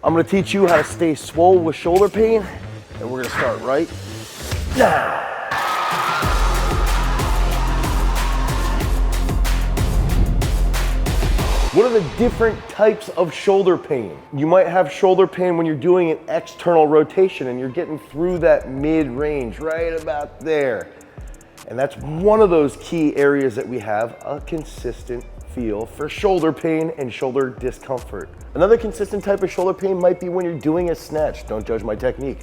I'm gonna teach you how to stay swole with shoulder pain, and we're gonna start right now. What are the different types of shoulder pain? You might have shoulder pain when you're doing an external rotation and you're getting through that mid-range, right about there. And that's one of those key areas that we have a consistent feel for shoulder pain and shoulder discomfort. Another consistent type of shoulder pain might be when you're doing a snatch. Don't judge my technique.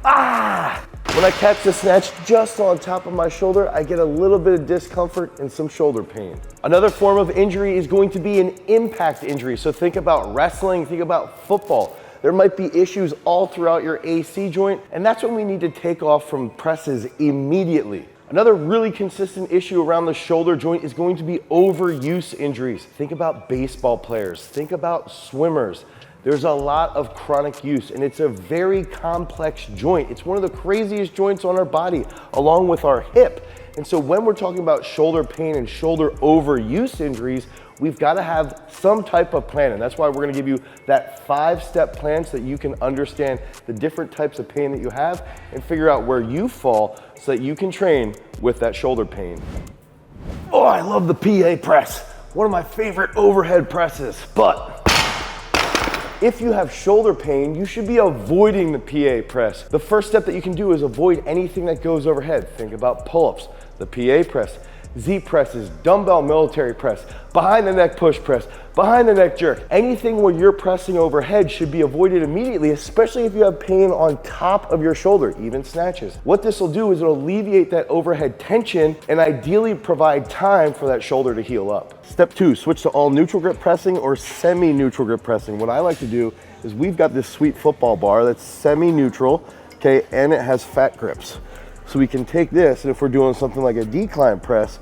When I catch the snatch just on top of my shoulder, I get a little bit of discomfort and some shoulder pain. Another form of injury is going to be an impact injury. So think about wrestling, think about football. There might be issues all throughout your AC joint, and that's when we need to take off from presses immediately. Another really consistent issue around the shoulder joint is going to be overuse injuries. Think about baseball players, think about swimmers. There's a lot of chronic use, and it's a very complex joint. It's one of the craziest joints on our body, along with our hip. And so when we're talking about shoulder pain and shoulder overuse injuries, we've got to have some type of plan. And that's why we're going to give you that 5-step plan so that you can understand the different types of pain that you have and figure out where you fall so that you can train with that shoulder pain. Oh, I love the PA press. One of my favorite overhead presses. But if you have shoulder pain, you should be avoiding the PA press. The first step that you can do is avoid anything that goes overhead. Think about pull-ups, the PA press, Z presses, dumbbell military press, behind the neck push press, behind the neck jerk. Anything where you're pressing overhead should be avoided immediately, especially if you have pain on top of your shoulder, even snatches. What this will do is it'll alleviate that overhead tension and ideally provide time for that shoulder to heal up. Step 2, switch to all neutral grip pressing or semi-neutral grip pressing. What I like to do is we've got this sweet football bar that's semi-neutral, okay, and it has fat grips. So we can take this, and if we're doing something like a decline press,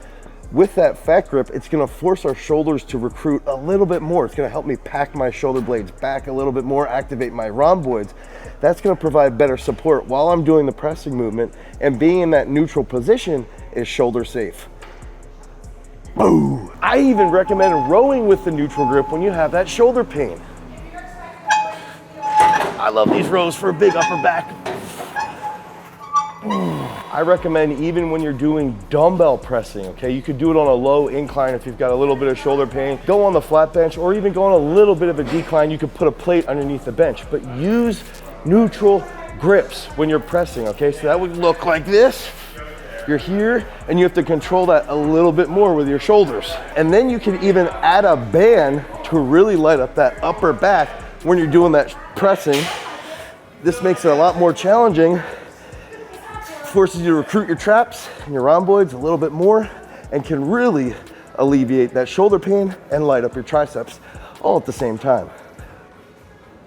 with that fat grip, it's gonna force our shoulders to recruit a little bit more. It's gonna help me pack my shoulder blades back a little bit more, activate my rhomboids. That's gonna provide better support while I'm doing the pressing movement, and being in that neutral position is shoulder safe. Boom! I even recommend rowing with the neutral grip when you have that shoulder pain. I love these rows for a big upper back. I recommend even when you're doing dumbbell pressing, okay? You could do it on a low incline if you've got a little bit of shoulder pain. Go on the flat bench or even go on a little bit of a decline. You could put a plate underneath the bench, but use neutral grips when you're pressing, okay? So that would look like this. You're here and you have to control that a little bit more with your shoulders. And then you can even add a band to really light up that upper back when you're doing that pressing. This makes it a lot more challenging. Forces you to recruit your traps and your rhomboids a little bit more and can really alleviate that shoulder pain and light up your triceps all at the same time.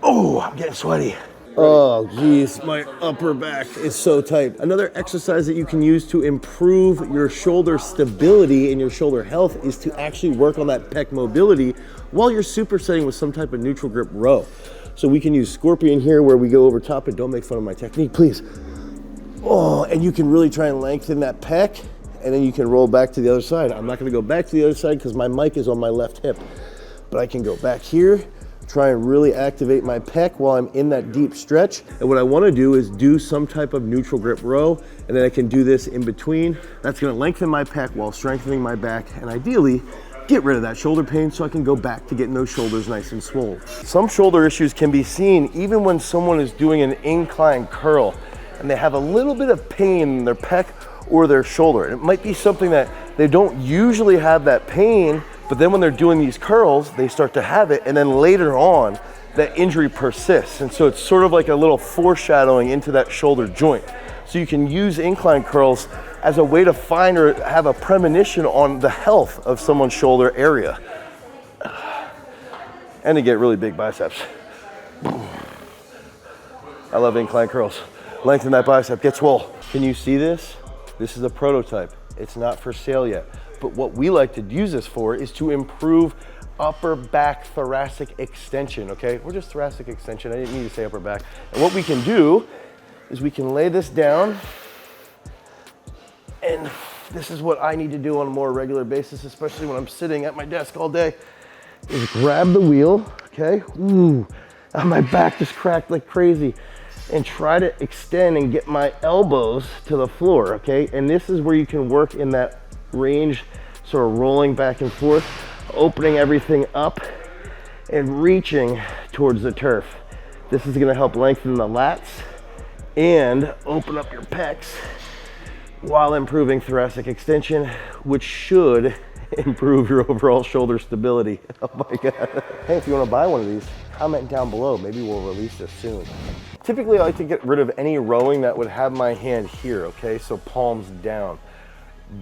Oh, I'm getting sweaty. Oh geez, my upper back is so tight. Another exercise that you can use to improve your shoulder stability and your shoulder health is to actually work on that pec mobility while you're supersetting with some type of neutral grip row. So we can use scorpion here where we go over top, and don't make fun of my technique, please. Oh, and you can really try and lengthen that pec, and then you can roll back to the other side. I'm not gonna go back to the other side because my mic is on my left hip, but I can go back here, try and really activate my pec while I'm in that deep stretch. And what I wanna do is do some type of neutral grip row, and then I can do this in between. That's gonna lengthen my pec while strengthening my back, and ideally, get rid of that shoulder pain so I can go back to getting those shoulders nice and swole. Some shoulder issues can be seen even when someone is doing an incline curl and they have a little bit of pain in their pec or their shoulder. It might be something that they don't usually have that pain, but then when they're doing these curls, they start to have it, and then later on, that injury persists. And so it's sort of like a little foreshadowing into that shoulder joint. So you can use incline curls as a way to find or have a premonition on the health of someone's shoulder area. And to get really big biceps. I love incline curls. Lengthen that bicep, get swole. Can you see this? This is a prototype. It's not for sale yet. But what we like to use this for is to improve upper back thoracic extension, okay? We're just thoracic extension, I didn't need to say upper back. And what we can do is we can lay this down, and this is what I need to do on a more regular basis, especially when I'm sitting at my desk all day, is grab the wheel, okay? Ooh, my back just cracked like crazy. And try to extend and get my elbows to the floor, okay? And this is where you can work in that range, sort of rolling back and forth, opening everything up and reaching towards the turf. This is gonna help lengthen the lats and open up your pecs while improving thoracic extension, which should improve your overall shoulder stability. Oh my God. Hey, if you wanna buy one of these, comment down below. Maybe we'll release this soon. Typically, I like to get rid of any rowing that would have my hand here, okay? So palms down.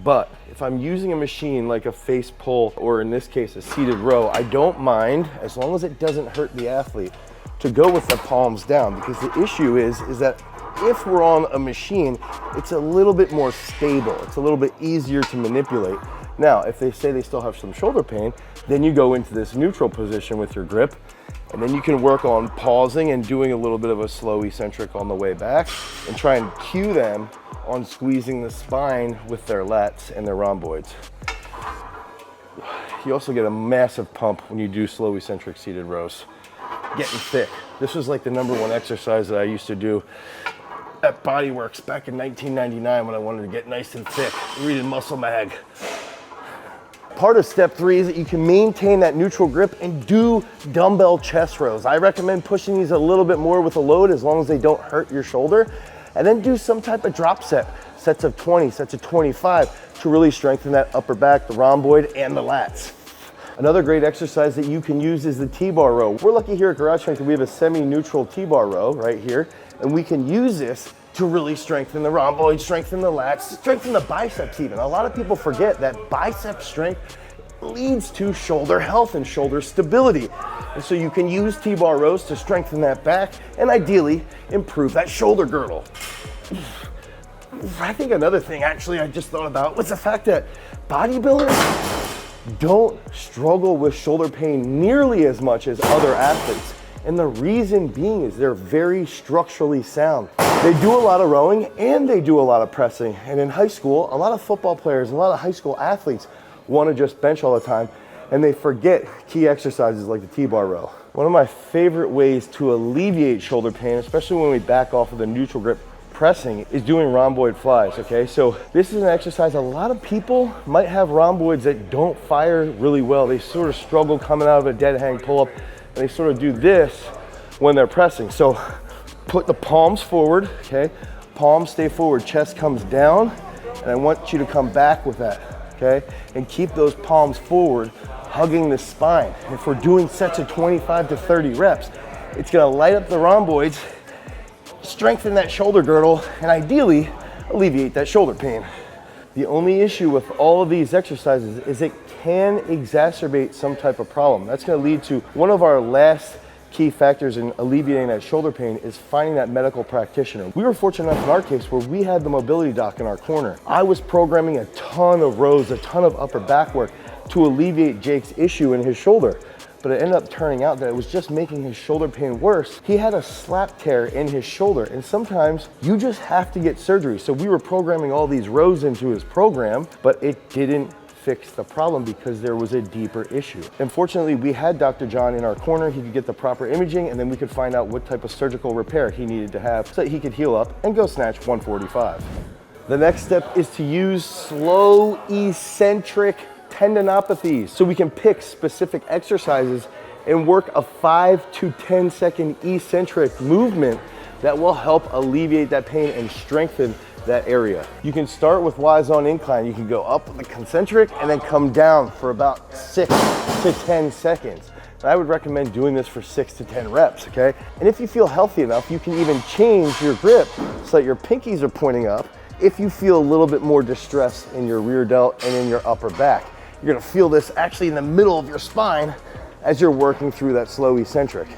But if I'm using a machine like a face pull, or in this case, a seated row, I don't mind, as long as it doesn't hurt the athlete, to go with the palms down, because the issue is that if we're on a machine, it's a little bit more stable. It's a little bit easier to manipulate. Now, if they say they still have some shoulder pain, then you go into this neutral position with your grip, and then you can work on pausing and doing a little bit of a slow eccentric on the way back, and try and cue them on squeezing the spine with their lats and their rhomboids. You also get a massive pump when you do slow eccentric seated rows. Getting thick. This was like the #1 exercise that I used to do at Bodyworks back in 1999 when I wanted to get nice and thick, reading Muscle Mag. Part of step 3 is that you can maintain that neutral grip and do dumbbell chest rows. I recommend pushing these a little bit more with a load as long as they don't hurt your shoulder. And then do some type of drop set, sets of 20, sets of 25 to really strengthen that upper back, the rhomboid, and the lats. Another great exercise that you can use is the T-bar row. We're lucky here at Garage Strength that we have a semi-neutral T-bar row right here, and we can use this to really strengthen the rhomboid, strengthen the lats, strengthen the biceps even. A lot of people forget that bicep strength leads to shoulder health and shoulder stability. And so you can use T-bar rows to strengthen that back and ideally improve that shoulder girdle. I think another thing actually I just thought about was the fact that bodybuilders don't struggle with shoulder pain nearly as much as other athletes. And the reason being is they're very structurally sound. They do a lot of rowing and they do a lot of pressing. And in high school, a lot of football players and a lot of high school athletes want to just bench all the time and they forget key exercises like the T-bar row. One of my favorite ways to alleviate shoulder pain, especially when we back off of the neutral grip pressing, is doing rhomboid flies, okay? So this is an exercise, a lot of people might have rhomboids that don't fire really well. They sort of struggle coming out of a dead hang pull-up, and they sort of do this when they're pressing. So put the palms forward, okay? Palms stay forward, chest comes down, and I want you to come back with that, okay? And keep those palms forward, hugging the spine. And if we're doing sets of 25 to 30 reps, it's gonna light up the rhomboids, strengthen that shoulder girdle, and ideally alleviate that shoulder pain. The only issue with all of these exercises is it can exacerbate some type of problem. That's gonna lead to one of our last key factors in alleviating that shoulder pain is finding that medical practitioner. We were fortunate enough in our case where we had the mobility doc in our corner. I was programming a ton of rows, a ton of upper back work to alleviate Jake's issue in his shoulder. But it ended up turning out that it was just making his shoulder pain worse. He had a slap tear in his shoulder, and sometimes you just have to get surgery. So we were programming all these rows into his program, but it didn't fix the problem because there was a deeper issue. Unfortunately, we had Dr. John in our corner. He could get the proper imaging, and then we could find out what type of surgical repair he needed to have so that he could heal up and go snatch 145. The next step is to use slow eccentric tendinopathies. So we can pick specific exercises and work a 5 to 10 second eccentric movement that will help alleviate that pain and strengthen that area. You can start with Y's on incline. You can go up with the concentric and then come down for about 6 to 10 seconds. And I would recommend doing this for 6 to 10 reps, okay? And if you feel healthy enough, you can even change your grip so that your pinkies are pointing up if you feel a little bit more distress in your rear delt and in your upper back. You're gonna feel this actually in the middle of your spine as you're working through that slow eccentric.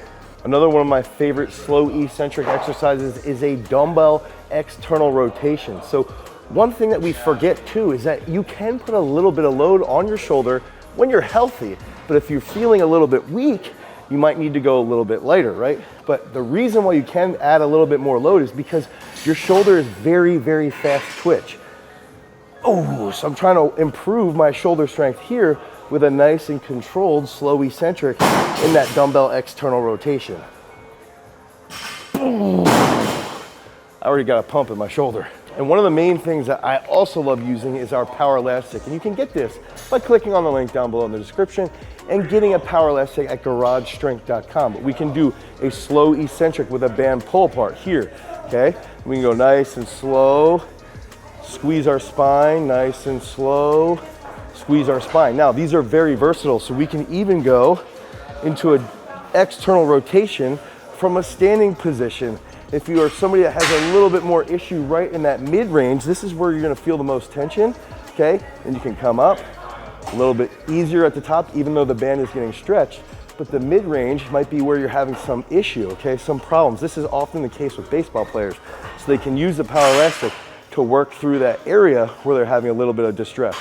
Another one of my favorite slow eccentric exercises is a dumbbell external rotation. So one thing that we forget too is that you can put a little bit of load on your shoulder when you're healthy, but if you're feeling a little bit weak, you might need to go a little bit lighter, right? But the reason why you can add a little bit more load is because your shoulder is very, very fast twitch. Oh, so I'm trying to improve my shoulder strength here, with a nice and controlled slow eccentric in that dumbbell external rotation. Boom. I already got a pump in my shoulder. And one of the main things that I also love using is our POWERLASTIC. And you can get this by clicking on the link down below in the description and getting a POWERLASTIC at garagestrength.com. But we can do a slow eccentric with a band pull apart here, okay? We can go nice and slow, squeeze our spine, nice and slow, squeeze our spine. Now, these are very versatile, so we can even go into an external rotation from a standing position. If you are somebody that has a little bit more issue right in that mid-range, this is where you're gonna feel the most tension, okay? And you can come up, a little bit easier at the top, even though the band is getting stretched, but the mid-range might be where you're having some issue, okay? Some problems. This is often the case with baseball players. So they can use the POWERLASTIC to work through that area where they're having a little bit of distress.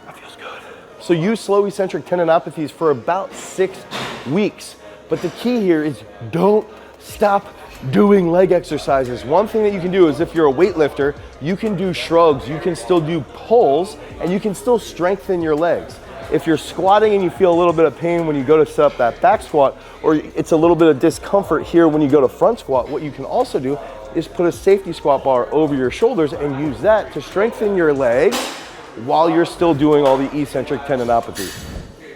That feels good. So use slow eccentric tendinopathies for about 6 weeks. But the key here is don't stop doing leg exercises. One thing that you can do is if you're a weightlifter, you can do shrugs, you can still do pulls, and you can still strengthen your legs. If you're squatting and you feel a little bit of pain when you go to set up that back squat, or it's a little bit of discomfort here when you go to front squat, what you can also do is put a safety squat bar over your shoulders and use that to strengthen your legs while you're still doing all the eccentric tendinopathies.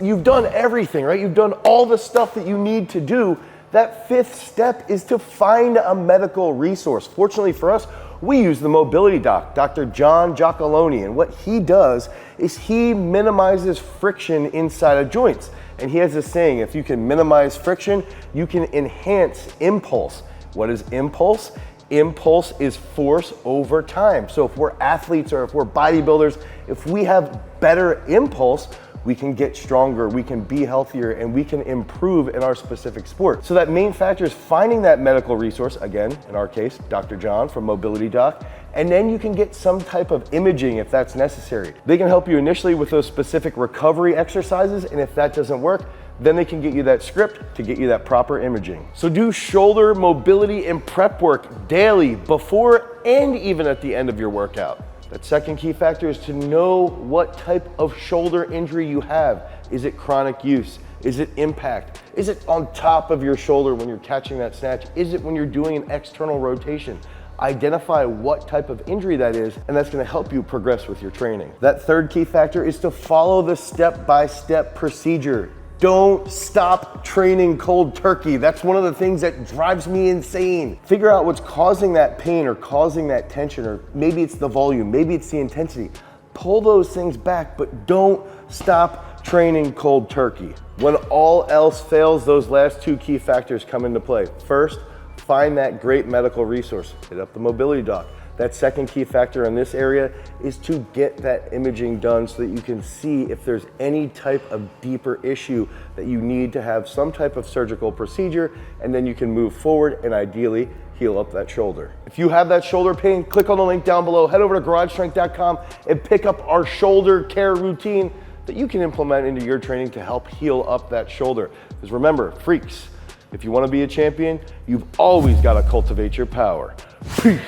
You've done everything, right? You've done all the stuff that you need to do. That 5th step is to find a medical resource. Fortunately for us, we use the mobility doc, Dr. John Giacalone, and what he does is he minimizes friction inside of joints. And he has this saying, if you can minimize friction, you can enhance impulse. What is impulse? Impulse is force over time. So if we're athletes or if we're bodybuilders, if we have better impulse, we can get stronger, we can be healthier, and we can improve in our specific sport. So that main factor is finding that medical resource, again, in our case, Dr. John from Mobility Doc, and then you can get some type of imaging if that's necessary. They can help you initially with those specific recovery exercises, and if that doesn't work, then they can get you that script to get you that proper imaging. So do shoulder mobility and prep work daily, before and even at the end of your workout. That second key factor is to know what type of shoulder injury you have. Is it chronic use? Is it impact? Is it on top of your shoulder when you're catching that snatch? Is it when you're doing an external rotation? Identify what type of injury that is, and that's gonna help you progress with your training. That third key factor is to follow the step-by-step procedure. Don't stop training cold turkey. That's one of the things that drives me insane. Figure out what's causing that pain or causing that tension, or maybe it's the volume, maybe it's the intensity. Pull those things back, but don't stop training cold turkey. When all else fails, those last 2 key factors come into play. First, find that great medical resource. Hit up the mobility doc. That second key factor in this area is to get that imaging done so that you can see if there's any type of deeper issue that you need to have some type of surgical procedure, and then you can move forward and ideally heal up that shoulder. If you have that shoulder pain, click on the link down below, head over to garagestrength.com and pick up our shoulder care routine that you can implement into your training to help heal up that shoulder. Because remember, freaks, if you want to be a champion, you've always got to cultivate your power. Peace.